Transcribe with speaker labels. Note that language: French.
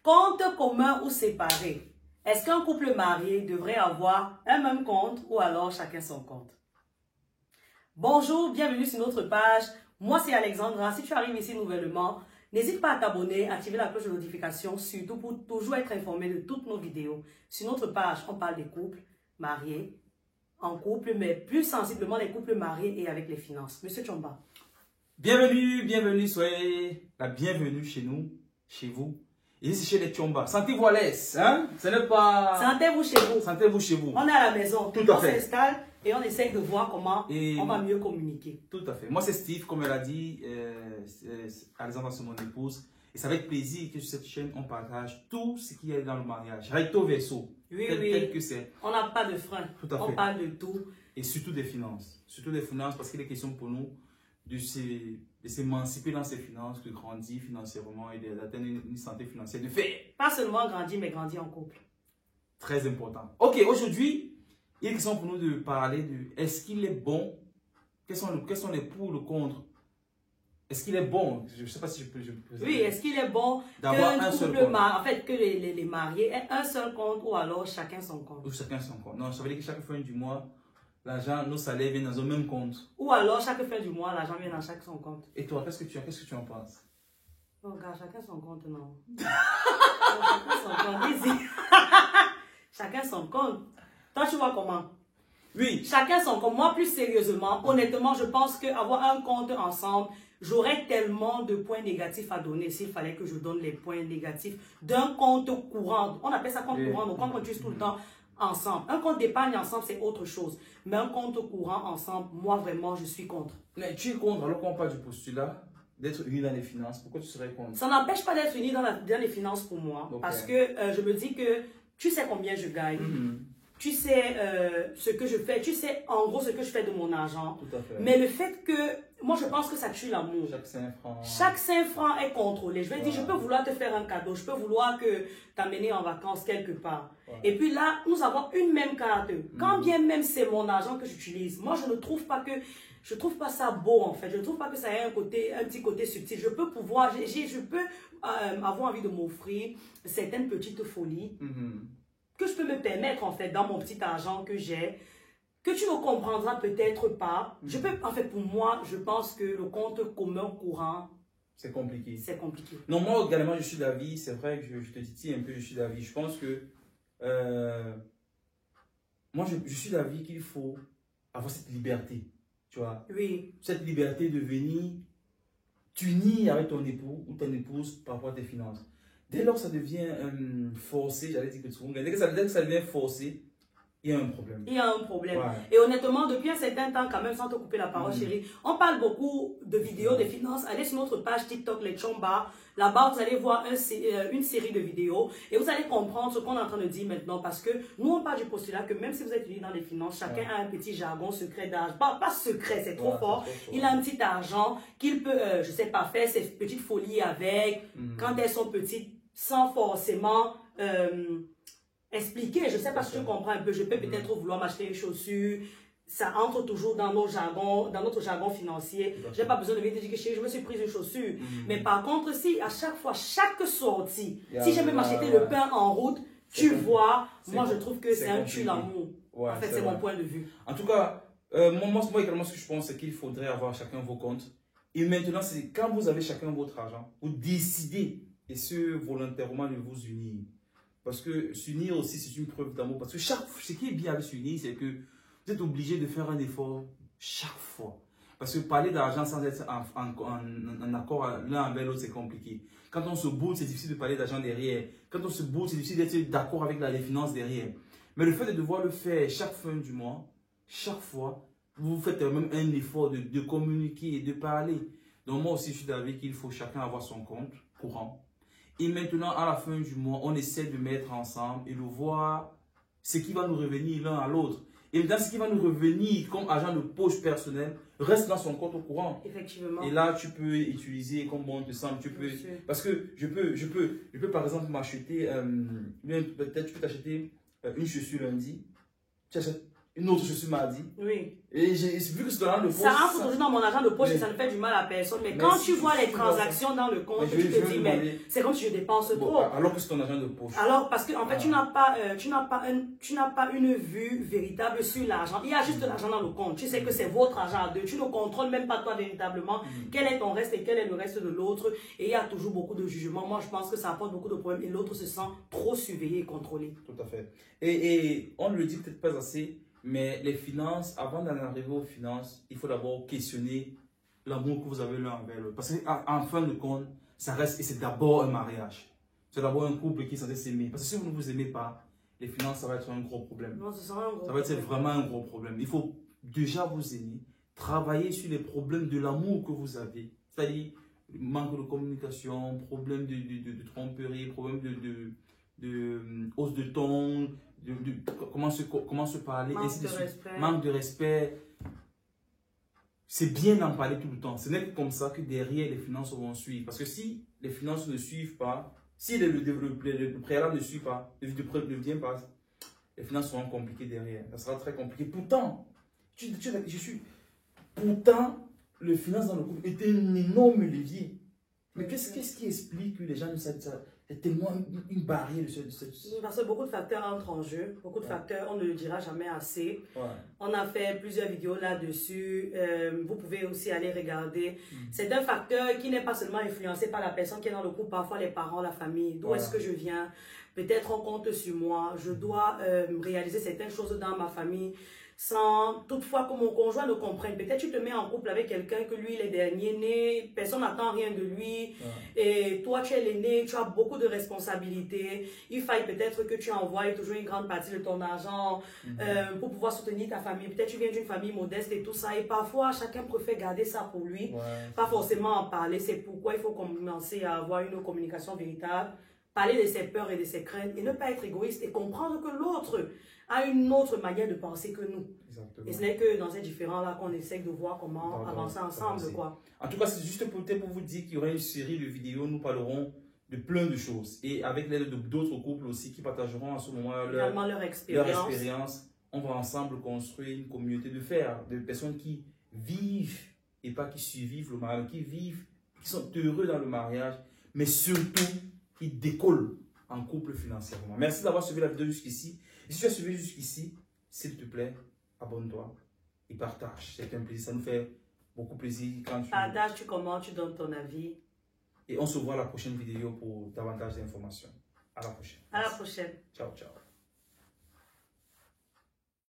Speaker 1: Compte commun ou séparé. Est-ce qu'un couple marié devrait avoir un même compte ou alors chacun son compte? Bonjour, bienvenue sur notre page. Moi, c'est Alexandra. Si tu arrives ici nouvellement, n'hésite pas à t'abonner, activer la cloche de notification, surtout pour toujours être informé de toutes nos vidéos. Sur notre page, on parle des couples mariés, en couple, mais plus sensiblement les couples mariés et avec les finances. Monsieur Tchomba.
Speaker 2: Bienvenue, soyez la bienvenue chez nous, chez vous. Et ici chez les Tchomba. Sentez-vous à l'aise, hein? Ce n'est pas...
Speaker 1: Sentez-vous chez vous.
Speaker 2: Sentez-vous chez vous.
Speaker 1: On est à la maison.
Speaker 2: Tout à fait.
Speaker 1: On s'installe et on essaye de voir comment on va mieux communiquer.
Speaker 2: Tout à fait. Moi, c'est Steve, comme elle a dit. Alexandra, c'est mon épouse. Et c'est avec plaisir que sur cette chaîne, on partage tout ce qui est dans le mariage. Recto verso.
Speaker 1: Oui,
Speaker 2: tel que c'est.
Speaker 1: On n'a pas de frein.
Speaker 2: Tout à fait.
Speaker 1: On parle de tout.
Speaker 2: Et surtout des finances. Surtout des finances, parce qu'il est question pour nous de s'émanciper dans ses finances, de grandir financièrement et d'atteindre une santé financière de fait.
Speaker 1: Pas seulement grandir, mais grandir en couple.
Speaker 2: Très important. Ok, aujourd'hui, il est question pour nous de parler de est-ce qu'il est bon, quels sont les pour, le contre. Est-ce qu'il est bon, je ne sais pas si je peux...
Speaker 1: Oui, est-ce qu'il est bon
Speaker 2: d'avoir un seul compte?
Speaker 1: En fait, que les mariés aient un seul compte ou alors chacun son compte?
Speaker 2: Ou chacun son compte. Non, ça veut dire que chaque fin du mois, l'argent, nos salaires viennent dans un même compte.
Speaker 1: Ou alors, chaque fin du mois, l'argent vient dans chaque son compte.
Speaker 2: Et toi, qu'est-ce que tu en penses?
Speaker 1: Non, gars, chacun son compte, non. Chacun son compte, ici. Chacun son compte. Toi, tu vois comment?
Speaker 2: Oui.
Speaker 1: Chacun son compte. Moi, plus sérieusement, honnêtement, je pense qu'avoir un compte ensemble, j'aurais tellement de points négatifs à donner s'il fallait que je donne les points négatifs d'un compte courant. On appelle ça compte courant, donc quand on utilise tout le temps ensemble. Un compte d'épargne ensemble, c'est autre chose. Mais un compte courant ensemble, moi vraiment, je suis contre.
Speaker 2: Mais tu es contre, alors qu'on parle du postulat d'être uni dans les finances. Pourquoi tu serais contre?
Speaker 1: Ça n'empêche pas d'être uni dans les finances pour moi. Okay. Parce que je me dis que tu sais combien je gagne. Tu sais ce que je fais. Tu sais en gros ce que je fais de mon argent.
Speaker 2: Tout à fait.
Speaker 1: Mais le fait que, moi je pense que ça tue l'amour.
Speaker 2: Chaque 5 francs.
Speaker 1: Chaque 5 francs est contrôlé. Je vais dire, je peux vouloir te faire un cadeau. Je peux vouloir t'amener en vacances quelque part. Et puis là, nous avons une même carte. Quand bien même c'est mon argent que j'utilise, moi je ne trouve pas que... Je trouve pas ça beau en fait. Je ne trouve pas que ça ait un petit côté subtil. Je peux pouvoir, je peux avoir envie de m'offrir certaines petites folies que je peux me permettre en fait dans mon petit argent que j'ai, que tu ne comprendras peut-être pas. Je peux, en fait, pour moi, je pense que le compte commun courant,
Speaker 2: c'est compliqué.
Speaker 1: C'est compliqué.
Speaker 2: Non, moi également je suis d'avis. C'est vrai que je te titille un peu. Je suis d'avis. Je pense que moi je suis d'avis qu'il faut avoir cette liberté. Tu vois,
Speaker 1: oui. Cette
Speaker 2: liberté de venir t'unir avec ton époux ou ton épouse par rapport à tes finances. Dès lors que ça devient forcé, j'allais dire que souvent, dès que ça devient forcé, il y a un problème.
Speaker 1: Il y a un problème.
Speaker 2: Ouais.
Speaker 1: Et honnêtement, depuis un certain temps, quand même, sans te couper la parole, chérie, on parle beaucoup de vidéos de finances. Allez sur notre page TikTok, les Tchomba. Là-bas, vous allez voir une série de vidéos et vous allez comprendre ce qu'on est en train de dire maintenant. Parce que nous, on parle du postulat que même si vous êtes unis dans les finances, chacun a un petit jargon secret d'argent. Pas secret, c'est trop fort. Il a un petit argent qu'il peut, je sais pas, faire ses petites folies avec quand elles sont petites, sans forcément... expliquer, je sais pas si tu comprends un peu, je peux peut-être vouloir m'acheter une chaussure, ça entre toujours dans notre jargon financier. Je n'ai pas besoin de me dire que je me suis prise une chaussure. Mais par contre, si à chaque fois, chaque sortie, si je vais m'acheter le pain en route, tu vois, moi je trouve que c'est un tue l'amour. En fait, c'est mon point de vue.
Speaker 2: En tout cas, moi également, ce que je pense, c'est qu'il faudrait avoir chacun vos comptes. Et maintenant, c'est quand vous avez chacun votre argent, vous décidez, et ce volontairement, de vous unir. Parce que s'unir aussi, c'est une preuve d'amour. Parce que ce qui est bien avec s'unir, c'est que vous êtes obligé de faire un effort chaque fois. Parce que parler d'argent sans être en accord l'un avec l'autre, c'est compliqué. Quand on se boude, c'est difficile de parler d'argent derrière. Quand on se boude, c'est difficile d'être d'accord avec les finances derrière. Mais le fait de devoir le faire chaque fin du mois, chaque fois, vous faites même un effort de communiquer et de parler. Donc moi aussi, je suis d'avis qu'il faut chacun avoir son compte courant. Et maintenant, à la fin du mois, on essaie de mettre ensemble et de voir ce qui va nous revenir l'un à l'autre. Et maintenant, ce qui va nous revenir comme argent de poche personnel reste dans son compte au courant.
Speaker 1: Effectivement.
Speaker 2: Et là, tu peux utiliser comme bon te semble. Tu peux, parce que je peux par exemple m'acheter, peut-être tu peux t'acheter une chaussure lundi. Tu achètes une autre chaussure mardi.
Speaker 1: Oui.
Speaker 2: Et j'ai vu que c'est dans le poche.
Speaker 1: Ça entre toujours dans mon argent de poche et ça ne fait du mal à personne. Mais quand tu vois les transactions dans le compte, tu te dis, mais c'est comme si je dépense trop.
Speaker 2: Alors que c'est ton argent de poche.
Speaker 1: Alors, parce qu'en fait, tu n'as pas une vue véritable sur l'argent. Il y a juste de l'argent dans le compte. Tu sais que c'est votre argent à deux. Tu ne contrôles même pas toi véritablement quel est ton reste et quel est le reste de l'autre. Et il y a toujours beaucoup de jugements. Moi, je pense que ça apporte beaucoup de problèmes et l'autre se sent trop surveillé et contrôlé.
Speaker 2: Tout à fait. Et on ne le dit peut-être pas assez. Mais les finances, avant d'en arriver aux finances, il faut d'abord questionner l'amour que vous avez l'un envers l'autre. Parce qu'en fin de compte, ça reste et c'est d'abord un mariage. C'est d'abord un couple qui est censé s'aimer. Parce que si vous ne vous aimez pas, les finances, ça va être un gros problème.
Speaker 1: Non, ça va
Speaker 2: être vraiment un gros problème. Il faut déjà vous aimer, travailler sur les problèmes de l'amour que vous avez. C'est-à-dire, manque de communication, problème de tromperie, problème de hausse de ton, comment se parler, manque de respect. C'est bien d'en parler tout le temps. Ce n'est que comme ça que derrière les finances vont suivre. Parce que si les finances ne suivent pas, si le préalable ne suit pas, ne vient pas, les finances seront compliquées derrière. Ça sera très compliqué. Pourtant, pourtant, le finance dans le couple est un énorme levier. Mais qu'est-ce qui explique que les gens ne savent ça? C'est tellement une barrière de ce...
Speaker 1: Parce que beaucoup de facteurs entrent en jeu, beaucoup de facteurs, on ne le dira jamais assez.
Speaker 2: Ouais.
Speaker 1: On a fait plusieurs vidéos là-dessus, vous pouvez aussi aller regarder. C'est un facteur qui n'est pas seulement influencé par la personne qui est dans le couple, parfois les parents, la famille, d'où est-ce que je viens, peut-être on compte sur moi, je dois réaliser certaines choses dans ma famille, sans toutefois que mon conjoint ne comprenne. Peut-être tu te mets en couple avec quelqu'un que lui, il est dernier né, personne n'attend rien de lui, et toi tu es l'aîné, tu as beaucoup de responsabilités, il faille peut-être que tu envoies toujours une grande partie de ton argent pour pouvoir soutenir ta famille. Peut-être tu viens d'une famille modeste et tout ça, et parfois chacun préfère garder ça pour lui, pas forcément en parler. C'est pourquoi il faut commencer à avoir une communication véritable, parler de ses peurs et de ses craintes, et ne pas être égoïste, et comprendre que l'autre a une autre manière de penser que nous. Exactement. Et ce n'est que dans ces différents-là qu'on essaie de voir comment avancer ensemble. Quoi.
Speaker 2: En tout cas, c'est juste pour vous dire qu'il y aura une série de vidéos, nous parlerons de plein de choses. Et avec l'aide d'autres couples aussi qui partageront à ce moment-là leur expérience. On va ensemble construire une communauté de fer, de personnes qui vivent et pas qui survivent le mariage, qui sont heureux dans le mariage, mais surtout qui décollent en couple financièrement. Merci d'avoir suivi la vidéo jusqu'ici. Et si tu as suivi jusqu'ici, s'il te plaît, abonne-toi et partage. C'est un plaisir, ça nous fait beaucoup plaisir quand tu...
Speaker 1: Partage, tu commentes, tu donnes ton avis.
Speaker 2: Et on se voit à la prochaine vidéo pour davantage d'informations. À la prochaine.
Speaker 1: À la prochaine.
Speaker 2: Ciao, ciao.